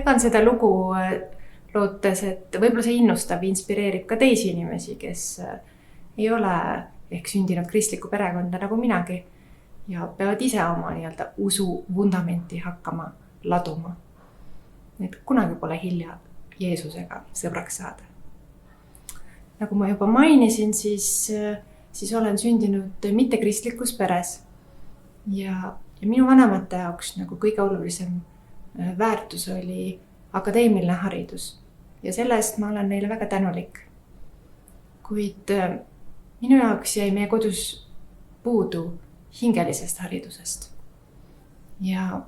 jagan seda lugu lootes, et võib-olla see innustab, inspireerib ka teisi inimesi, kes ei ole ehk sündinud kristlikku perekonda nagu minagi ja peavad ise oma nii-öelda usu vundamenti hakkama laduma. Et kunagi pole hilja Jeesusega sõbraks saada. Nagu ma juba mainisin, siis olen sündinud mittekristlikus peres ja minu vanemate jaoks nagu kõige olulisem väärtus oli akadeemiline haridus ja selle eest ma olen neile väga tänulik. Kuid minu jaoks jäi meie kodus puudu hingelisest haridusest. Ja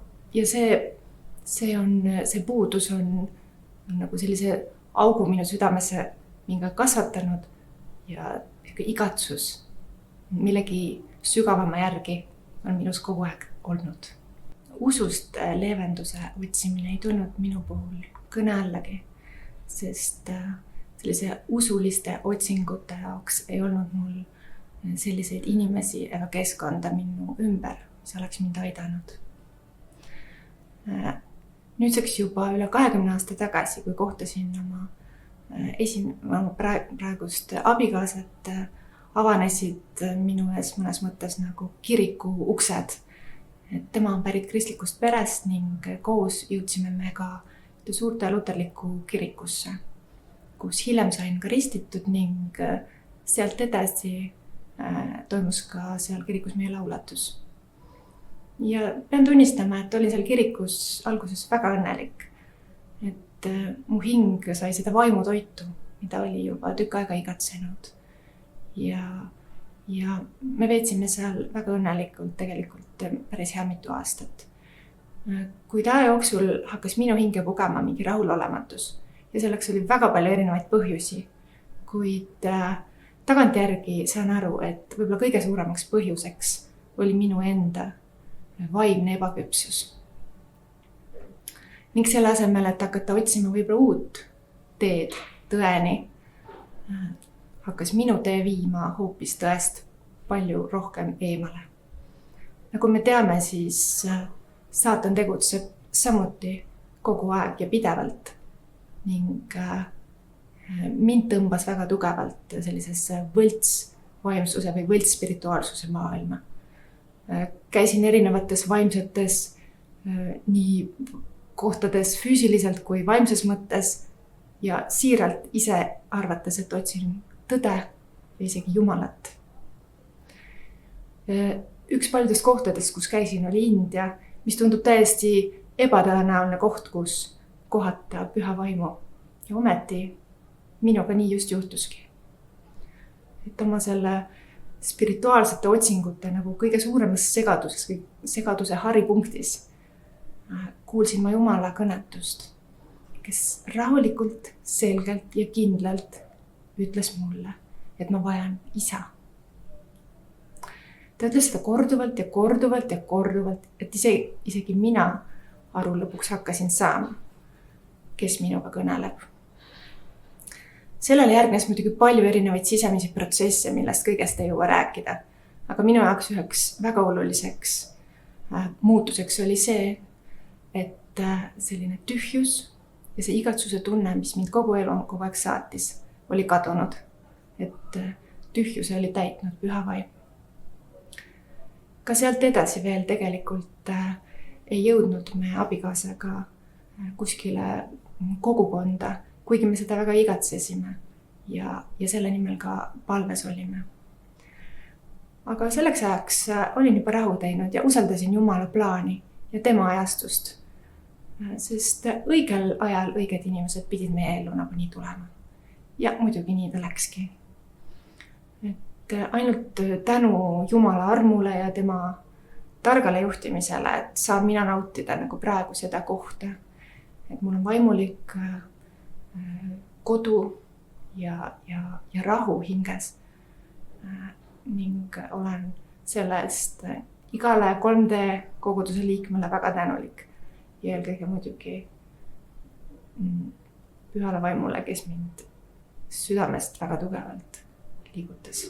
see puudus on nagu sellise augu minu südamesse minga kasvatanud ja igatsus millegi sügavama järgi on minus kogu aeg olnud. Usust leevenduse otsimine ei tulnud minu puhul kõne allagi, sest sellise usuliste otsingute jaoks ei olnud mul selliseid inimesi ega keskkonda minu ümber, mis oleks mind aidanud. Nüüdseks juba üle 20 aasta tagasi, kui kohtasin oma praegust abikaasat, avanesid minu ees mõnes mõttes nagu kiriku uksed. Tema on pärit kristlikust perest ning koos jõudsime me ka suurte luterlikku kirikusse, kus hiljem sain ka ristitud ning sealt edasi toimus ka seal kirikus meie laulatus. Ja pean tunnistama, et olin seal kirikus alguses väga õnnelik, et mu hing sai seda vaimutoitu, mida oli juba tükk aega igatsenud. Ja me veetsime seal väga õnnelikult tegelikult päris hea mitu aastat. Kuid aja jooksul hakkas minu hinge pugema mingi rahulolematus ja selleks oli väga palju erinevaid põhjusi. Kuid tagantjärgi saan aru, et võib-olla kõige suuremaks põhjuseks oli minu enda vaimne ebaküpsus. Ning selle asemel, et hakata otsima võib-olla uut teed tõeni, hakkas minu tee viima hoopis tõest palju rohkem eemale. Nagu me teame, siis saatan tegutseb samuti kogu aeg ja pidevalt ning mind tõmbas väga tugevalt sellisesse võltsvaimsuse või võltsspirituaalsuse maailma. Käisin erinevates vaimsetes nii kohtades füüsiliselt kui vaimses mõttes ja siiralt ise arvates, et otsin tõde ja isegi Jumalat. Üks paljudest kohtadest, kus käisin, oli India, mis tundub täiesti ebatõenäoline koht, kus kohata püha vaimu. Ja ometi minuga nii just juhtuski. Et oma selle spirituaalsete otsingute nagu kõige suuremas segaduse haripunktis kuulsin ma Jumala kõnetust, kes rahulikult, selgelt ja kindlalt ütles mulle, et ma vajan isa. Ta ütles seda korduvalt ja korduvalt ja korduvalt, et isegi mina aru lõpuks hakkasin saama, kes minuga kõneleb. Sellele järgnes muidugi palju erinevaid sisemisi protsesse, millest kõigest ei jõua rääkida. Aga minu jaoks üheks väga oluliseks muutuseks oli see, et selline tühjus ja see igatsuse tunne, mis mind kogu elu kogu aeg saatis, oli kadunud. Et tühjuse oli täitnud püha vaim. Ka sealt edasi veel tegelikult ei jõudnud me abikaasaga kuskile kogukonda, kuigi me seda väga igatsesime ja selle nimel ka palves olime. Aga selleks ajaks olin juba rahu teinud ja usaldasin Jumala plaani ja tema ajastust, sest õigel ajal õiged inimesed pidid meie ellu nagu nii tulema. Ja muidugi nii ta läkski. Et ainult tänu Jumala armule ja tema targale juhtimisele, et saan mina nautida nagu praegu seda kohta, et mul on vaimulik kodu ja rahu hinges ning olen selle eest igale 3D koguduse liikmele väga tänulik ja eelkõige muidugi pühale vaimule, kes mind südamest väga tugevalt liigutas.